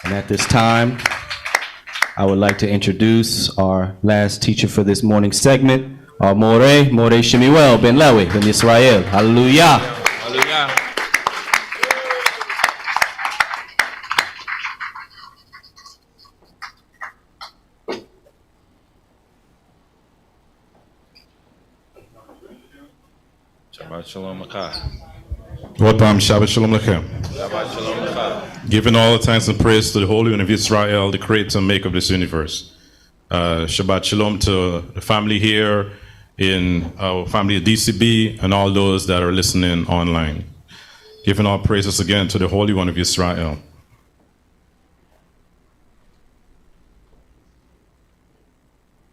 And at this time, I would like to introduce our last teacher for this morning segment, our Moreh Shmuel ben Laywi-Yisrael. Hallelujah. Hallelujah. Shabbat Shalom Lechem. What time? Shabbat Shalom Lechem. Shabbat Shalom Lechem. Giving all the thanks and praise to the Holy One of Israel, the creator and maker of this universe. Shabbat Shalom to the family here, in our family at D.C.B, and all those that are listening online. Giving all praises again to the Holy One of Israel.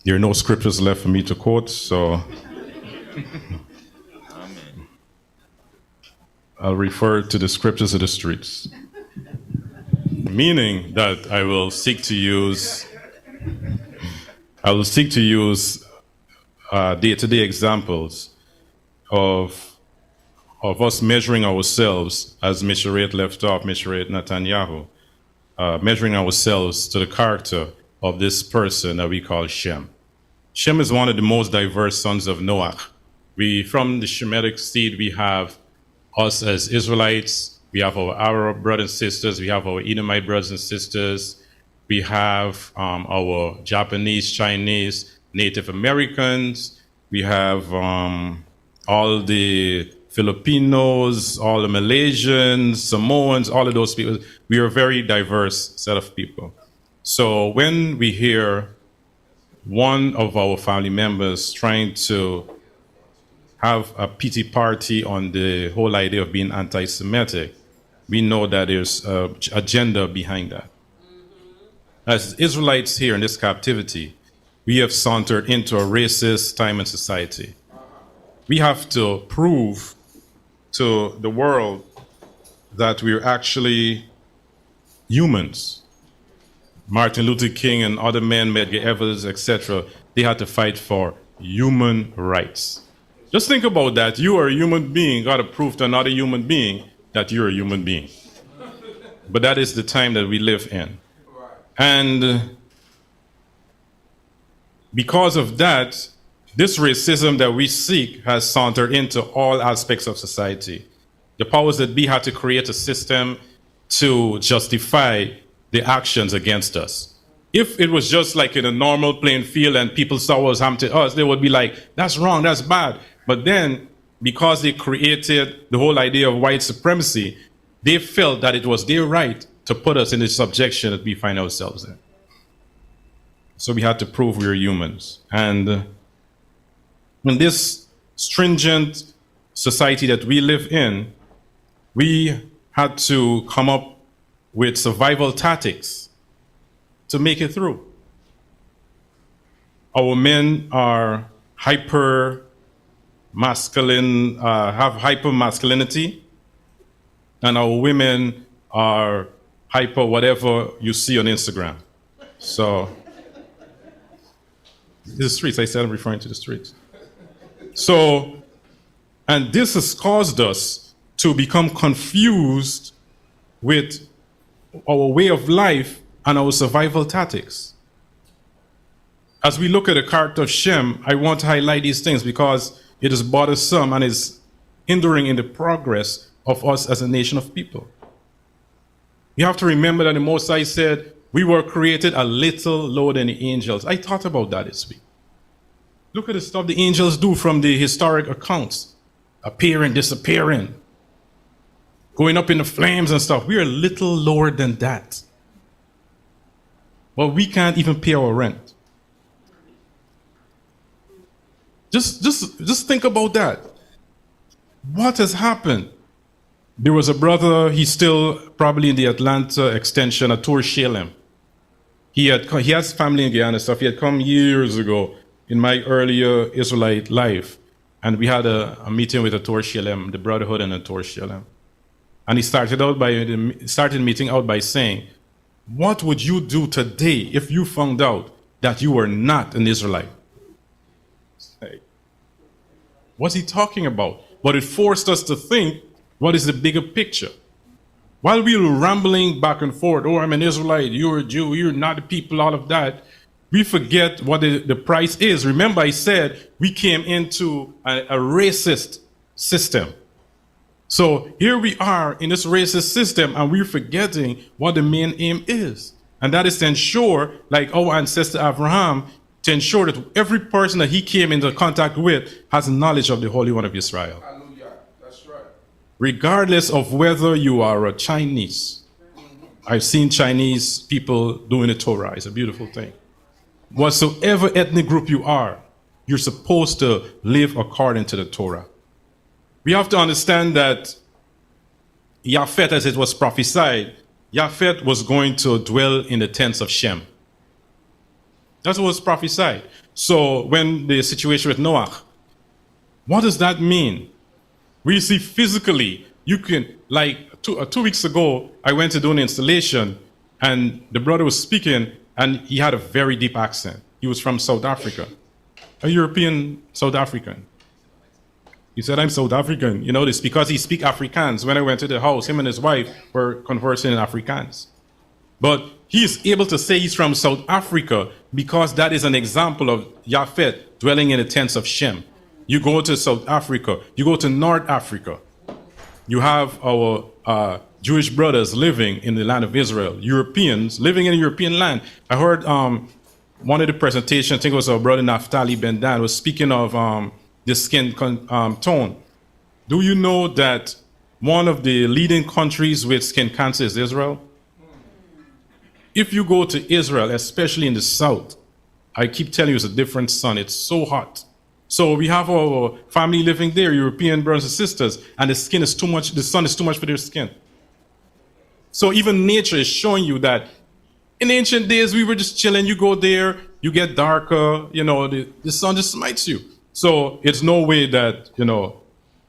There are no scriptures left for me to quote, so I'll refer to the scriptures of the streets. Meaning that I will seek to use day-to-day examples of us measuring ourselves, as Misharet left off, Misharet Netanyahu, measuring ourselves to the character of this person that we call Shem. Shem is one of the most diverse sons of Noah. From the Shemitic seed, we have us as Israelites, we have our Arab brothers and sisters, we have our Edomite brothers and sisters, we have our Japanese, Chinese, Native Americans, we have all the Filipinos, all the Malaysians, Samoans, all of those people. We are a very diverse set of people. So when we hear one of our family members trying to have a pity party on the whole idea of being anti-Semitic, we know that there's an agenda behind that. As Israelites here in this captivity, we have sauntered into a racist time in society. We have to prove to the world that we're actually humans. Martin Luther King and other men, Medgar Evers, etc., they had to fight for human rights. Just think about that. You are a human being, got to prove to another human being that you're a human being. But that is the time that we live in. And because of that, this racism that we seek has sauntered into all aspects of society. The powers that be had to create a system to justify the actions against us. If it was just like in a normal playing field and people saw what was happening to us, they would be like, that's wrong, that's bad. But then, because they created the whole idea of white supremacy, they felt that it was their right to put us in the subjection that we find ourselves in. So we had to prove we were humans. And in this stringent society that we live in, we had to come up with survival tactics to make it through. Our men are hyper masculine, have hyper masculinity, and our women are hyper whatever you see on Instagram. So, the streets, I said I'm referring to the streets. So, and this has caused us to become confused with our way of life and our survival tactics. As we look at the character of Shem, I want to highlight these things because it is bothersome and is hindering in the progress of us as a nation of people. You have to remember that the Most High said, we were created a little lower than the angels. I thought about that this week. Look at the stuff the angels do from the historic accounts. Appearing, disappearing, going up in the flames and stuff. We're a little lower than that. But we can't even pay our rent. Just think about that. What has happened? There was a brother, he's still probably in the Atlanta extension, at Shalom. He has family in Guyana stuff. He had come years ago in my earlier Israelite life. And we had a meeting with the Shalom, the Brotherhood and the Shalom. And he started meeting out by saying, what would you do today if you found out that you were not an Israelite? What's he talking about? But it forced us to think, what is the bigger picture? While we were rambling back and forth, oh, I'm an Israelite, you're a Jew, you're not a people, all of that, we forget what the price is. Remember, I said we came into a racist system. So here we are in this racist system, and we're forgetting what the main aim is. And that is to ensure, like our ancestor Abraham, to ensure that every person that he came into contact with has knowledge of the Holy One of Israel. Hallelujah. That's right. Regardless of whether you are a Chinese. I've seen Chinese people doing the Torah. It's a beautiful thing. Whatsoever ethnic group you are, you're supposed to live according to the Torah. We have to understand that Japhet, as it was prophesied, Japhet was going to dwell in the tents of Shem. That's what was prophesied. So when the situation with Noah, what does that mean? We see physically, you can, like 2 weeks ago, I went to do an installation, and the brother was speaking, and he had a very deep accent. He was from South Africa, a European South African. He said, I'm South African. You know this because he speaks Afrikaans. When I went to the house, him and his wife were conversing in Afrikaans. But he is able to say he's from South Africa because that is an example of Japhet dwelling in the tents of Shem. You go to South Africa, you go to North Africa. You have our Jewish brothers living in the land of Israel, Europeans living in a European land. I heard one of the presentations, I think it was our brother Naftali Ben Dan, was speaking of the skin tone. Do you know that one of the leading countries with skin cancer is Israel? If you go to Israel, especially in the south, I keep telling you it's a different sun. It's so hot. So we have our family living there, European brothers and sisters, and the skin is too much, the sun is too much for their skin. So even nature is showing you that in ancient days, we were just chilling. You go there, you get darker, you know, the sun just smites you. So it's no way that, you know,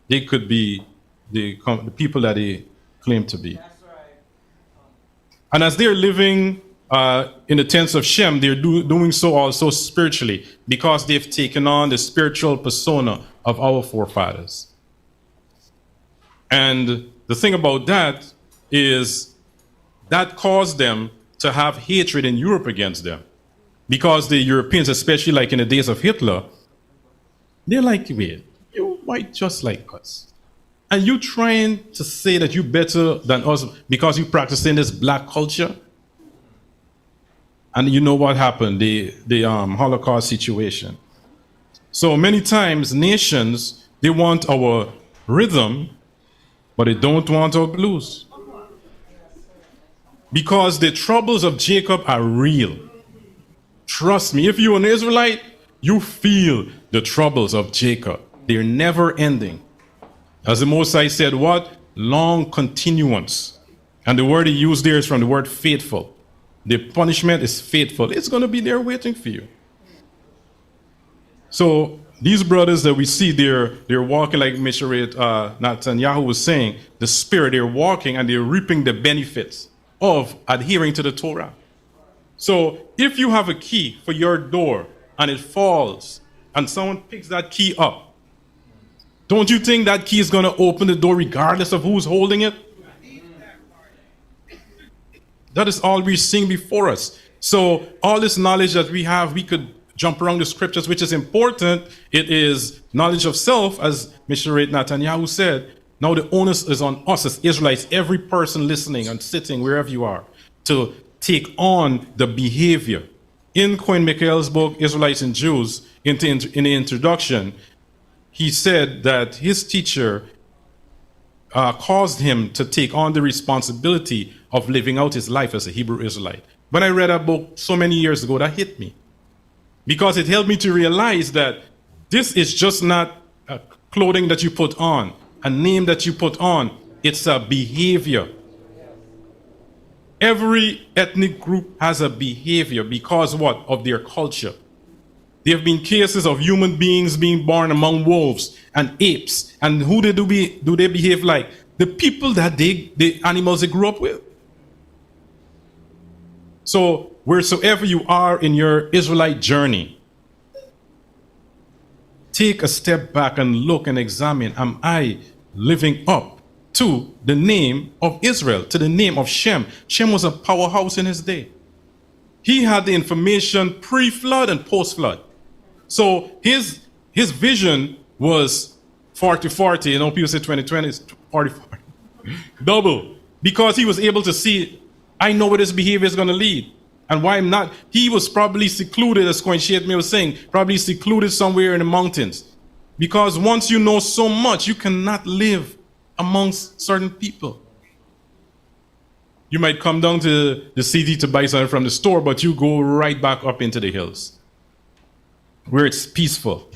they could be the people that they claim to be. And as they're living in the tents of Shem, they're doing so also spiritually because they've taken on the spiritual persona of our forefathers. And the thing about that is that caused them to have hatred in Europe against them. Because the Europeans, especially like in the days of Hitler, they're like, wait, you're white just like us. And you trying to say that you're better than us because you practicing this black culture? And you know what happened, the Holocaust situation. So many times nations, they want our rhythm, but they don't want our blues. Because the troubles of Jacob are real. Trust me, if you're an Israelite, you feel the troubles of Jacob. They're never ending. As the Most High said, what? Long continuance. And the word he used there is from the word faithful. The punishment is faithful. It's going to be there waiting for you. So these brothers that we see, they're walking like Misharet Netanyahu was saying, the spirit, they're walking and they're reaping the benefits of adhering to the Torah. So if you have a key for your door and it falls and someone picks that key up, don't you think that key is going to open the door regardless of who's holding it? That is all we're seeing before us. So all this knowledge that we have, we could jump around the scriptures, which is important. It is knowledge of self, as Misharet Netanyahu said. Now the onus is on us as Israelites, every person listening and sitting wherever you are, to take on the behavior. In Cohen Michael's book, Israelites and Jews, in the introduction, he said that his teacher caused him to take on the responsibility of living out his life as a Hebrew Israelite. When I read that book so many years ago, that hit me. Because it helped me to realize that this is just not clothing that you put on, a name that you put on. It's a behavior. Every ethnic group has a behavior because what? Of their culture. There have been cases of human beings being born among wolves and apes. And who do they behave like? The people that the animals they grew up with. So wheresoever you are in your Israelite journey, take a step back and look and examine, am I living up to the name of Israel, to the name of Shem. Shem was a powerhouse in his day. He had the information pre-flood and post-flood. So his vision was 40-40. You know, people say 2020 is 40-40. Double. Because he was able to see, I know where this behavior is going to lead. And why I'm not. He was probably secluded, as CHOKMAH was saying, probably secluded somewhere in the mountains. Because once you know so much, you cannot live amongst certain people. You might come down to the city to buy something from the store, but you go right back up into the hills, where it's peaceful.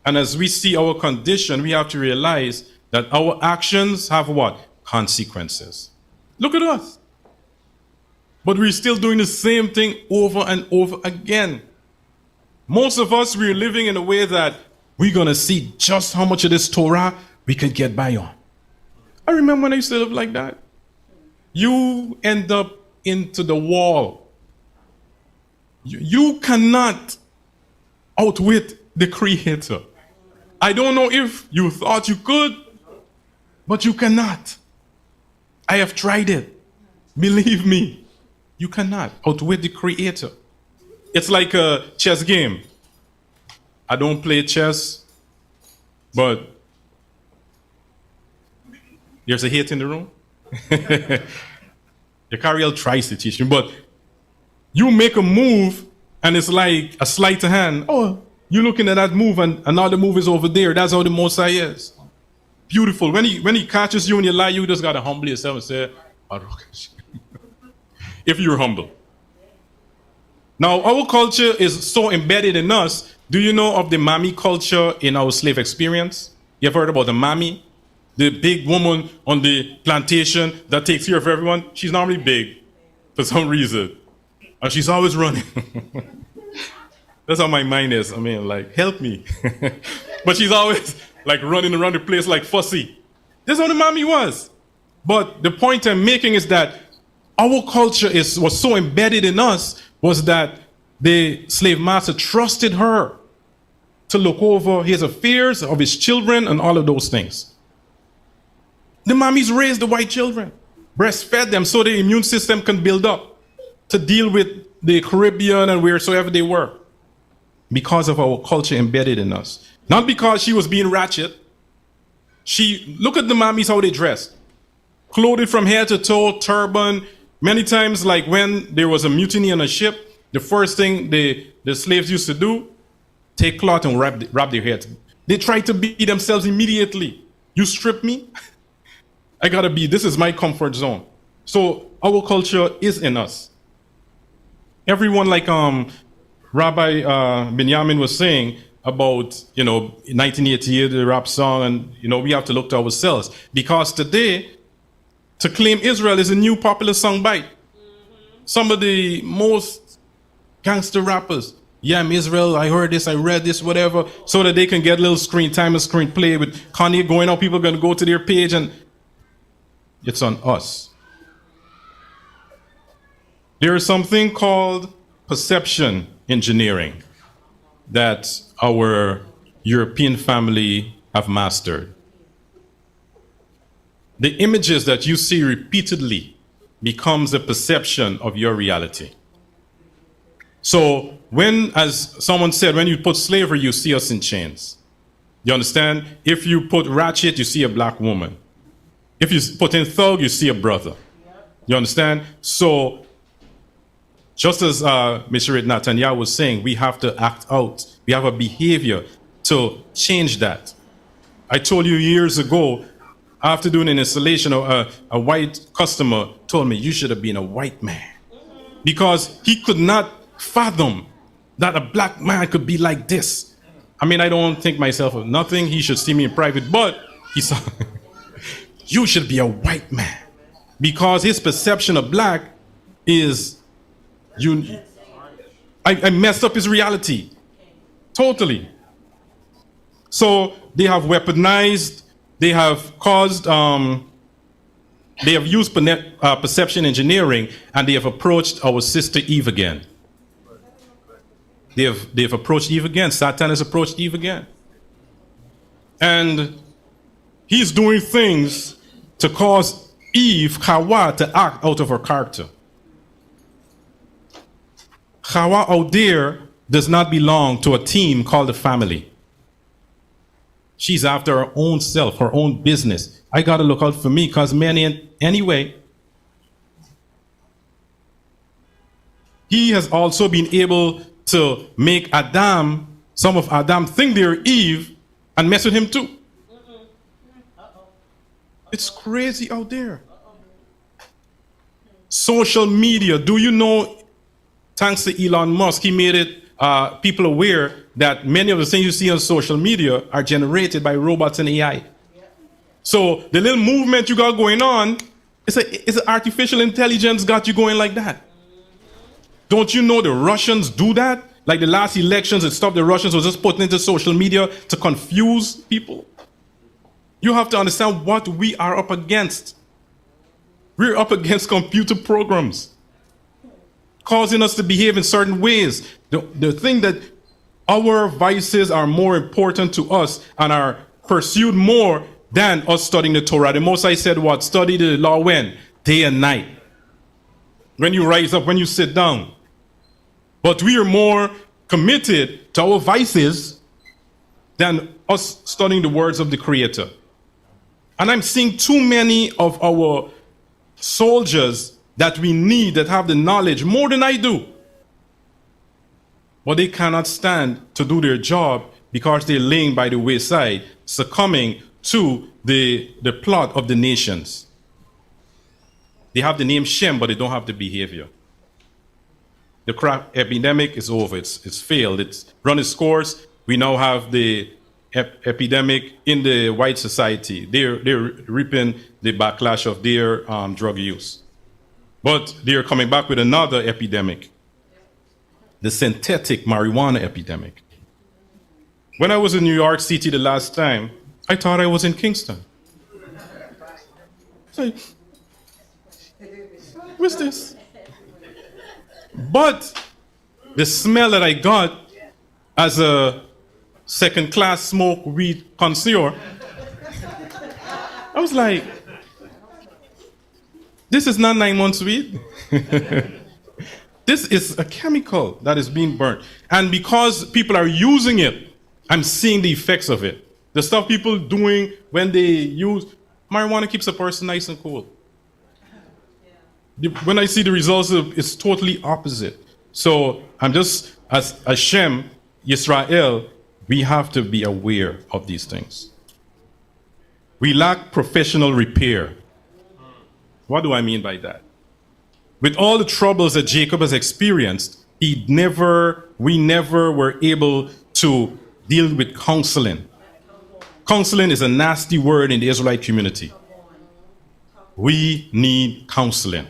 And as we see our condition, we have to realize that our actions have what? Consequences. Look at us. But we're still doing the same thing over and over again. Most of us, we're living in a way that we're going to see just how much of this Torah we could get by on. I remember when I used to live like that. You end up into the wall. You cannot outwit the Creator. I don't know if you thought you could, but you cannot. I have tried it. Believe me, you cannot outwit the Creator. It's like a chess game. I don't play chess, but there's a hate in the room. Yakariel tries to teach me, but you make a move and it's like a sleight of hand. Oh, you're looking at that move and another move is over there. That's how the Most High is. Beautiful. When he catches you and you lie, you just got to humble yourself and say, if you're humble. Now, our culture is so embedded in us. Do you know of the mommy culture in our slave experience? You've heard about the mommy? The big woman on the plantation that takes care of everyone. She's normally big for some reason. And she's always running. That's how my mind is. I mean, like, help me. But she's always like running around the place like fussy. That's how the mommy was. But the point I'm making is that our culture was so embedded in us was that the slave master trusted her to look over his affairs of his children and all of those things. The mommies raised the white children, breastfed them so the immune system can build up to deal with the Caribbean and wheresoever they were, because of our culture embedded in us. Not because she was being ratchet. Look at the mommies, how they dressed. Clothed from head to toe, turban. Many times, like when there was a mutiny on a ship, the first thing the slaves used to do, take cloth and wrap their heads. They tried to be themselves immediately. You strip me? I gotta be, this is my comfort zone. So our culture is in us. Everyone, like Rabbi Binyamin was saying about, 1988, the rap song, and, we have to look to ourselves. Because today, to claim Israel is a new popular song bite. Some of the most gangster rappers, yeah, I'm Israel, I heard this, I read this, whatever, so that they can get a little screen time and screen play with Kanye going out, people are going to go to their page, and it's on us. There is something called perception engineering that our European family have mastered. The images that you see repeatedly becomes a perception of your reality. So when, as someone said, when you put slavery, you see us in chains. You understand? If you put ratchet, you see a black woman. If you put in thug, you see a brother. You understand? So just as Mr. Netanyahu was saying, we have to act out. We have a behavior to change that. I told you years ago, after doing an installation, a white customer told me, you should have been a white man. Because he could not fathom that a black man could be like this. I mean, I don't think myself of nothing. He should see me in private, but he saw, you should be a white man. Because his perception of black is, I messed up his reality. Totally. So they have weaponized, they have caused, they have used perception engineering, and they have approached our sister Eve again. They have approached Eve again. Satan has approached Eve again. And He's doing things to cause Eve, Hawa, to act out of her character. Hawa out there does not belong to a team called a family. She's after her own self, her own business. I got to look out for me because many, anyway. He has also been able to make Adam, some of Adam, think they're Eve and mess with him too. It's crazy out there. Social media. Do you know, thanks to Elon Musk, he made it people aware that many of the things you see on social media are generated by robots and AI. So the little movement you got going on, it's an artificial intelligence got you going like that. Don't you know the Russians do that? Like the last elections, it stopped the Russians was just putting into social media to confuse people. You have to understand what we are up against. We're up against computer programs causing us to behave in certain ways. The thing that our vices are more important to us and are pursued more than us studying the Torah. The Most High said what? Study the law when? Day and night. When you rise up, when you sit down. But we are more committed to our vices than us studying the words of the Creator. And I'm seeing too many of our soldiers that we need that have the knowledge more than I do. But they cannot stand to do their job because they're laying by the wayside, succumbing to the plot of the nations. They have the name Shem, but they don't have the behavior. The crop epidemic is over. It's failed. It's run its course. We now have the epidemic in the white society. They're reaping the backlash of their drug use. But they're coming back with another epidemic, the synthetic marijuana epidemic. When I was in New York City the last time, I thought I was in Kingston. It's like, what's this? But the smell that I got as a second-class smoke weed connoisseur, I was like, this is not 9 months weed. This is a chemical that is being burnt. And because people are using it, I'm seeing the effects of it. The stuff people doing when they use marijuana keeps a person nice and cool. When I see the results, it's totally opposite. So I'm just, as Shem, Yisrael, we have to be aware of these things. We lack professional repair. What do I mean by that? With all the troubles that Jacob has experienced, we never were able to deal with counseling. Counseling is a nasty word in the Israelite community. We need counseling.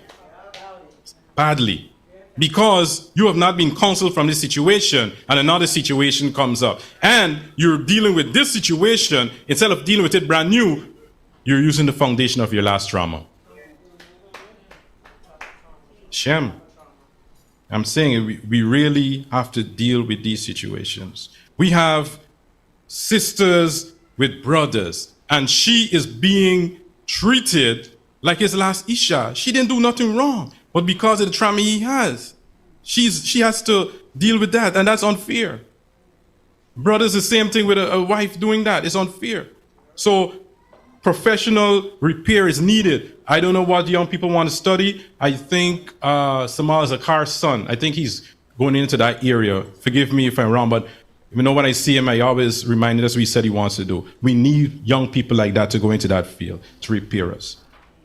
Badly. Because you have not been counseled from this situation and another situation comes up. And you're dealing with this situation, instead of dealing with it brand new, you're using the foundation of your last trauma. Shem, I'm saying we really have to deal with these situations. We have sisters with brothers, and she is being treated like his last Isha. She didn't do nothing wrong, but because of the trauma he has, she has to deal with that, and that's unfair. Brothers, the same thing with a wife doing that. It's unfair. So professional repair is needed. I don't know what young people want to study. I think Samal Zakar's son, I think he's going into that area. Forgive me if I'm wrong, but you know, when I see him, I always remind us what he said he wants to do. We need young people like that to go into that field, to repair us.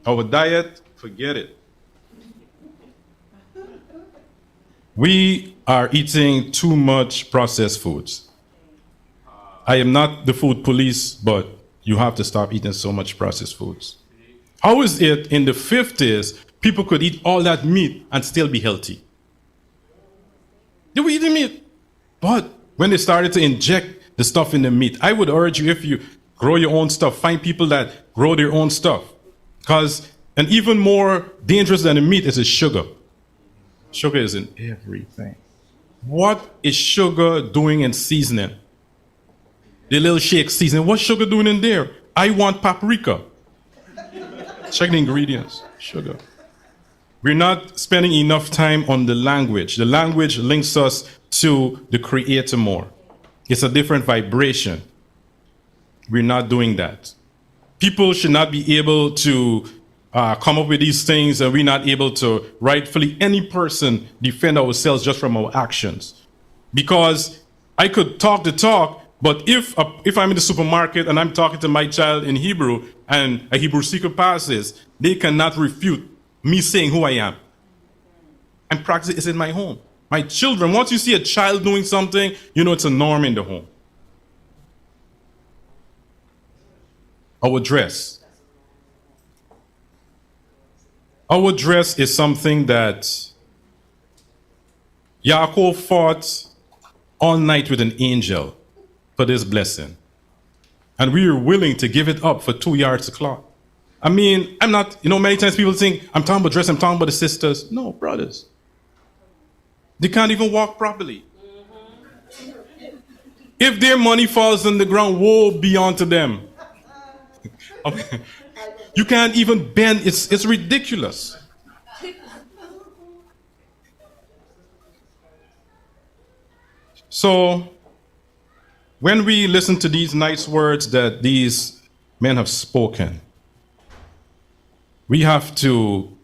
Our diet, forget it. We are eating too much processed foods. I am not the food police, but you have to stop eating so much processed foods. How is it in the 50s, people could eat all that meat and still be healthy? They were eating meat. But when they started to inject the stuff in the meat, I would urge you, if you grow your own stuff, find people that grow their own stuff. And even more dangerous than the meat is the sugar. Sugar is in everything. What is sugar doing in seasoning? The little shake seasoning, what's sugar doing in there? I want paprika. Check the ingredients. Sugar. We're not spending enough time on the language. The language links us to the Creator more. It's a different vibration. We're not doing that. People should not be able to come up with these things, and we're not able to rightfully, any person, defend ourselves just from our actions. Because I could talk the talk, but if I'm in the supermarket and I'm talking to my child in Hebrew and a Hebrew seeker passes, they cannot refute me saying who I am. And practice is in my home. My children, once you see a child doing something, you know it's a norm in the home. Our dress. Our dress is something that Yaakov fought all night with an angel for this blessing. And we are willing to give it up for 2 yards of cloth. I mean, I'm not, many times people think, I'm talking about dress, I'm talking about the sisters. No, brothers. They can't even walk properly. If their money falls on the ground, woe be unto them. You can't even bend, it's ridiculous. So, when we listen to these nice words that these men have spoken, we have to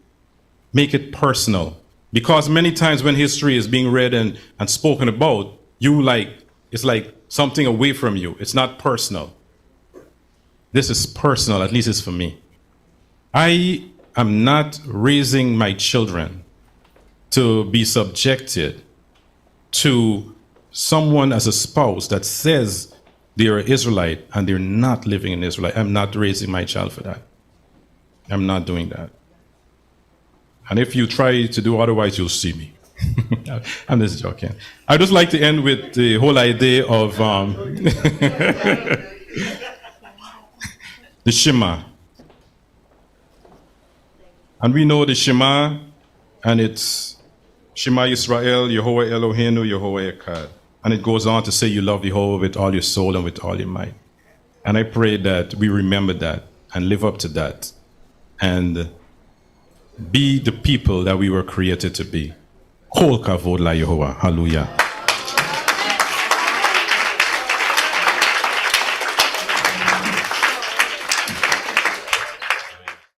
make it personal. Because many times when history is being read and spoken about, it's like something away from you. It's not personal. This is personal, at least it's for me. I am not raising my children to be subjected to someone as a spouse that says they're an Israelite and they're not living in Israel. I'm not raising my child for that. I'm not doing that. And if you try to do otherwise, you'll see me. I'm just joking. I'd just like to end with the whole idea of the Shema. And we know the Shema, and it's Shema Yisrael, Yehovah Eloheinu, Yehovah Echad. And it goes on to say you love Yehovah with all your soul and with all your might. And I pray that we remember that and live up to that and be the people that we were created to be. Kol kavod la Yehovah. Hallelujah.